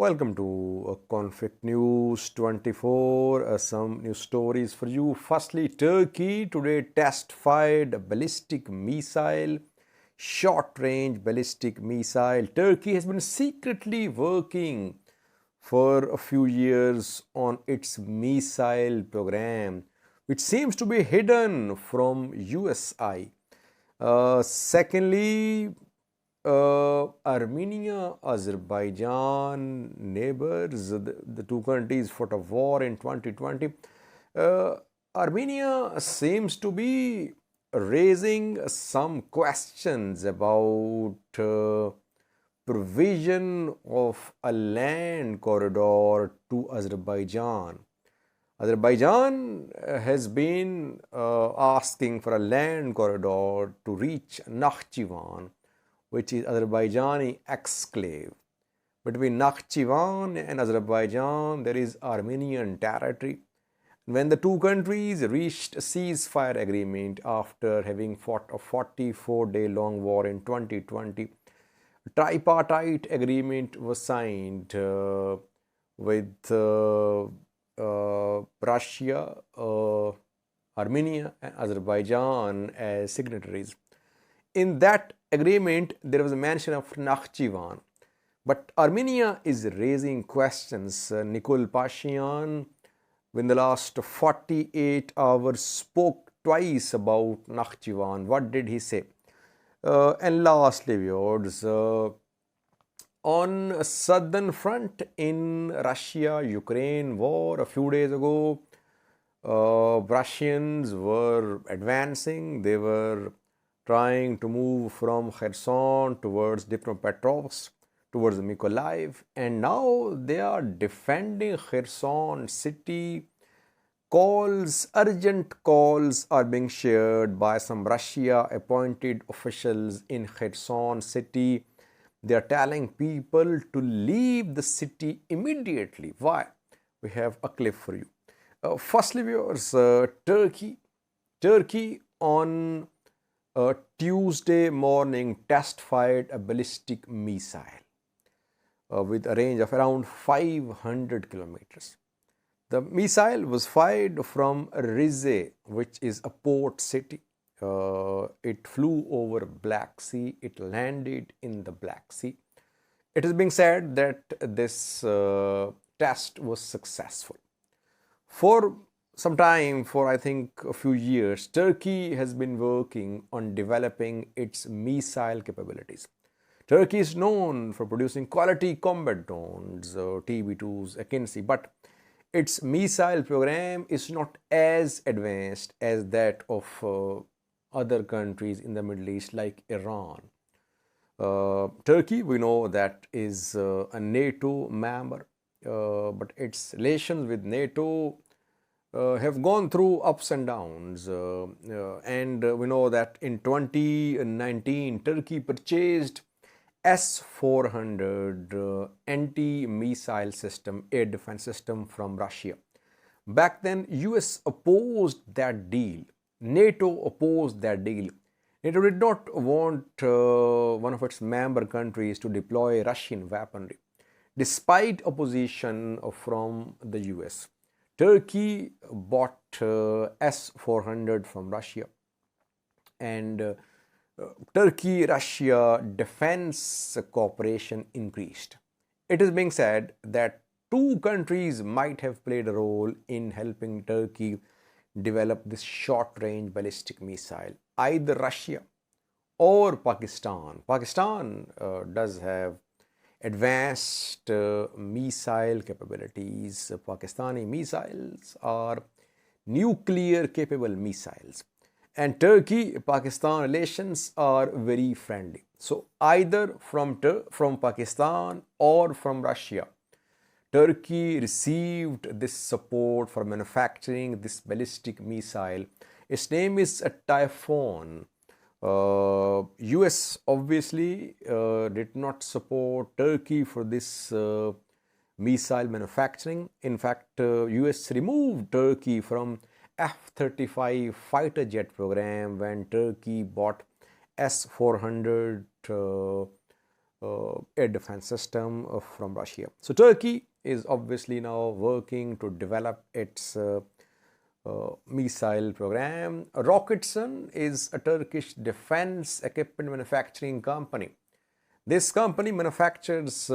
Welcome to Conflict News 24. Some news stories for you. Firstly, Turkey today test fired a ballistic missile, short range ballistic missile. Turkey has been secretly working for a few years on its missile program, which seems to be hidden from USI. Secondly, Armenia-Azerbaijan neighbors, the two countries fought a war in 2020. Armenia seems to be raising some questions about provision of a land corridor to Azerbaijan. Azerbaijan has been asking for a land corridor to reach Nakhchivan, which is Azerbaijani exclave. Between Nakhchivan and Azerbaijan, there is Armenian territory. When the two countries reached a ceasefire agreement after having fought a 44-day-long war in 2020, a tripartite agreement was signed with Russia, Armenia, and Azerbaijan as signatories. In that agreement, there was a mention of Nakhchivan, but Armenia is raising questions. Nikol Pashinyan, in the last 48 hours, spoke twice about Nakhchivan. What did he say? And lastly, viewers, on a southern front in Russia-Ukraine war a few days ago, Russians were advancing. They were trying to move from Kherson towards Dnipropetrovsk, towards Mykolaiv, and now they are defending Kherson city. Urgent calls are being shared by some Russia-appointed officials in Kherson city. They are telling people to leave the city immediately. Why? We have a clip for you. Firstly, viewers, Turkey on Tuesday morning test fired a ballistic missile with a range of around 500 kilometers. The missile was fired from Rize, which is a port city. It flew over Black Sea. It landed in the Black Sea. It is being said that this test was successful. For some time, for I think a few years, Turkey has been working on developing its missile capabilities. Turkey is known for producing quality combat drones, TB2s, Akinci, but its missile program is not as advanced as that of other countries in the Middle East like Iran. Turkey, we know that is a NATO member, but its relations with NATO have gone through ups and downs, and we know that in 2019 Turkey purchased S-400 anti-missile system, air defense system from Russia. Back then US opposed that deal. NATO opposed that deal. NATO did not want one of its member countries to deploy Russian weaponry. Despite opposition from the US, Turkey bought S-400 from Russia, and Turkey-Russia defense cooperation increased. It is being said that two countries might have played a role in helping Turkey develop this short-range ballistic missile, either Russia or Pakistan. Pakistan does have advanced missile capabilities. Pakistani missiles are nuclear capable missiles, and Turkey-Pakistan relations are very friendly. So either from Pakistan or from Russia, Turkey received this support for manufacturing this ballistic missile. Its name is a Typhoon. US obviously did not support Turkey for this missile manufacturing. In fact, US removed Turkey from F-35 fighter jet program when Turkey bought S-400 air defense system from Russia. So Turkey is obviously now working to develop its missile program. Roketsan is a Turkish defense equipment manufacturing company. This company manufactures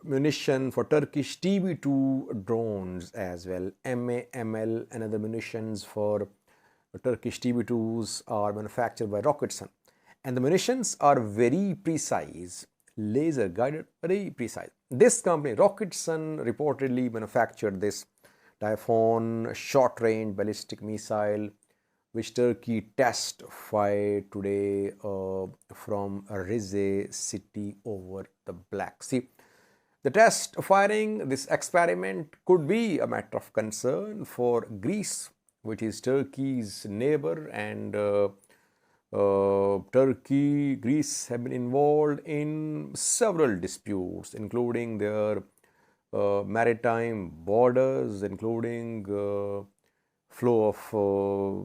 munition for Turkish TB2 drones as well. MAML and other munitions for Turkish TB2s are manufactured by Roketsan. And the munitions are very precise, laser guided, very precise. This company, Roketsan, reportedly manufactured this Typhoon short-range ballistic missile, which Turkey test fired today from Rize city over the Black Sea. The test firing, this experiment, could be a matter of concern for Greece, which is Turkey's neighbor, and Turkey, Greece have been involved in several disputes, including their maritime borders, including flow of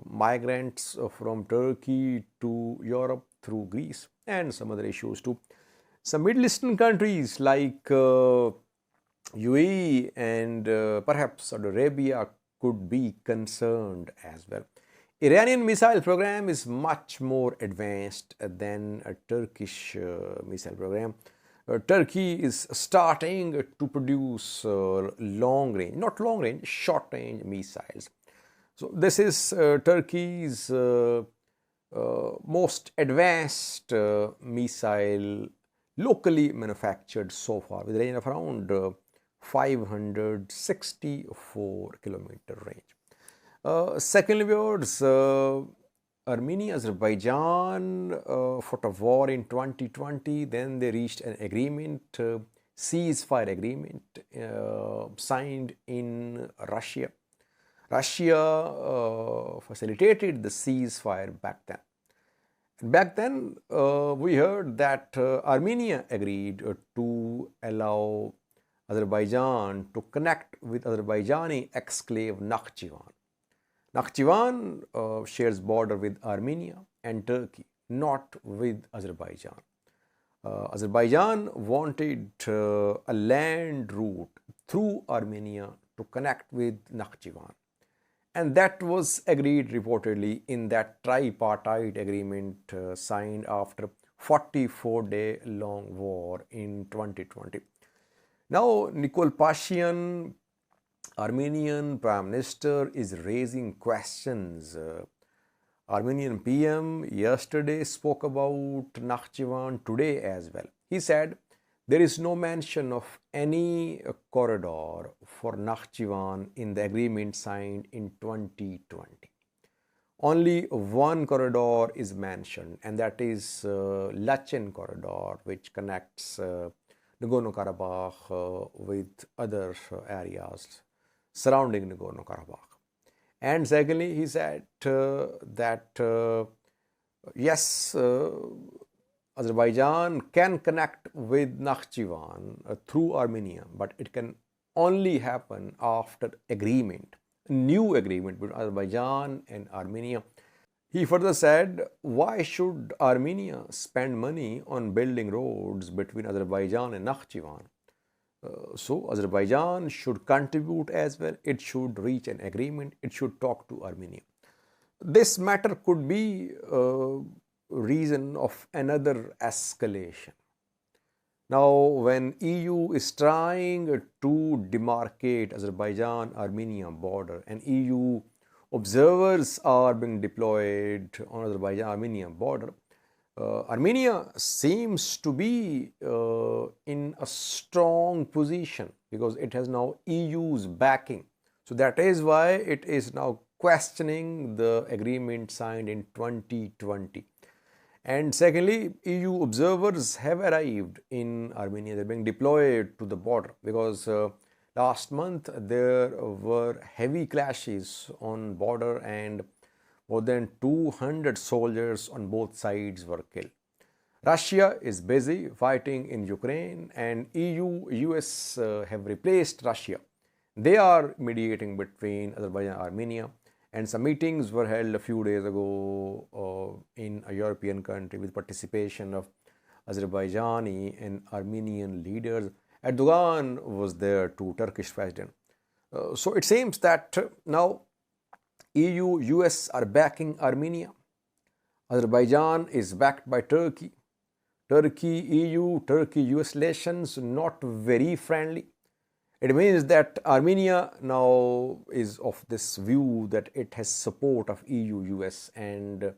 migrants from Turkey to Europe through Greece, and some other issues too. Some Middle Eastern countries like UAE and perhaps Saudi Arabia could be concerned as well. Iranian missile program is much more advanced than a Turkish missile program. Turkey is starting to produce long range, not long range, short range missiles. So this is Turkey's most advanced missile locally manufactured so far, with a range of around 564 kilometer range. Secondly, viewers, Armenia-Azerbaijan fought a war in 2020. Then they reached an agreement, ceasefire agreement, signed in Russia. Russia facilitated the ceasefire back then. Back then, we heard that Armenia agreed to allow Azerbaijan to connect with Azerbaijani exclave Nakhchivan. Nakhchivan shares border with Armenia and Turkey, not with Azerbaijan. Azerbaijan wanted a land route through Armenia to connect with Nakhchivan. And that was agreed reportedly in that tripartite agreement signed after 44-day long war in 2020. Now, Nikol Pashinyan, Armenian Prime Minister, is raising questions. Armenian PM yesterday spoke about Nakhchivan today as well. He said there is no mention of any corridor for Nakhchivan in the agreement signed in 2020. Only one corridor is mentioned, and that is Lachen corridor, which connects Nagorno-Karabakh with other areas surrounding Nagorno-Karabakh. And secondly, he said that yes, Azerbaijan can connect with Nakhchivan through Armenia, but it can only happen after agreement, new agreement between Azerbaijan and Armenia. He further said, why should Armenia spend money on building roads between Azerbaijan and Nakhchivan? So Azerbaijan should contribute as well. It should reach an agreement. It should talk to Armenia. This matter could be reason of another escalation. Now, when EU is trying to demarcate Azerbaijan-Armenia border, and EU observers are being deployed on Azerbaijan-Armenia border, Armenia seems to be in a strong position because it has now EU's backing. So that is why it is now questioning the agreement signed in 2020. And secondly, EU observers have arrived in Armenia. They're being deployed to the border because last month there were heavy clashes on border and more than 200 soldiers on both sides were killed. Russia is busy fighting in Ukraine, and EU, US have replaced Russia. They are mediating between Azerbaijan and Armenia, and some meetings were held a few days ago in a European country with participation of Azerbaijani and Armenian leaders. Erdogan was there too, Turkish president. So it seems that now EU, US are backing Armenia. Azerbaijan is backed by Turkey. Turkey, EU, Turkey, US relations not very friendly. It means that Armenia now is of this view that it has support of EU, US, and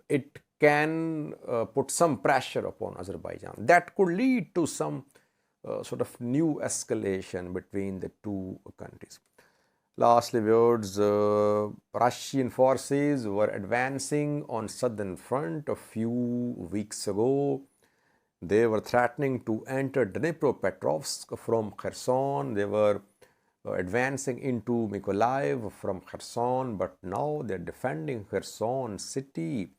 it can put some pressure upon Azerbaijan. That could lead to some sort of new escalation between the two countries. Lastly, viewers, Russian forces were advancing on southern front a few weeks ago. They were threatening to enter Dnipropetrovsk from Kherson. They were advancing into Mykolaiv from Kherson, but now they're defending Kherson city.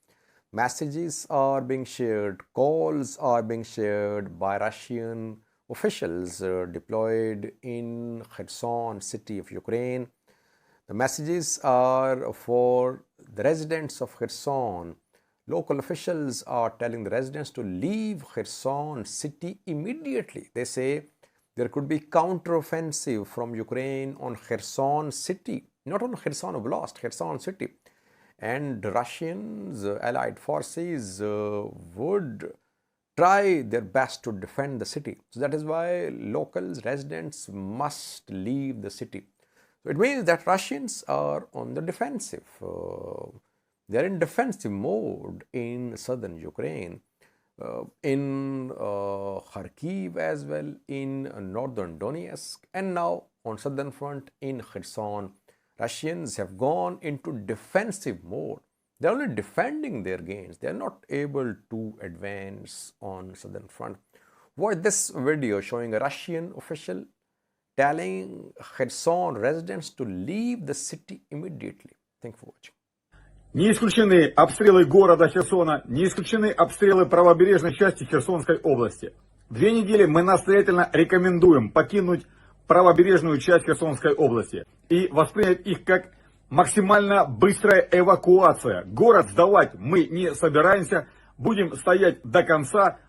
Messages are being shared, calls are being shared by Russian officials deployed in Kherson city of Ukraine. The messages are for the residents of Kherson. Local officials are telling the residents to leave Kherson city immediately. They say there could be counteroffensive from Ukraine on Kherson city, not on Kherson Oblast, Kherson city. And Russians, allied forces would try their best to defend the city. So that is why locals, residents must leave the city. So it means that Russians are on the defensive. They are in defensive mode in southern Ukraine, in Kharkiv as well, in northern Donetsk, and now on southern front in Kherson. Russians have gone into defensive mode. They are only defending their gains. They are not able to advance on southern front. Watch this video showing a Russian official telling Kherson residents to leave the city immediately. Thank you for watching. Не исключены обстрелы города Херсона, не исключены обстрелы правобережной части Херсонской области. 2 недели мы настоятельно рекомендуем покинуть правобережную часть Херсонской области и воспринять их как максимально быстрая эвакуация. Город сдавать мы не собираемся, будем стоять до конца.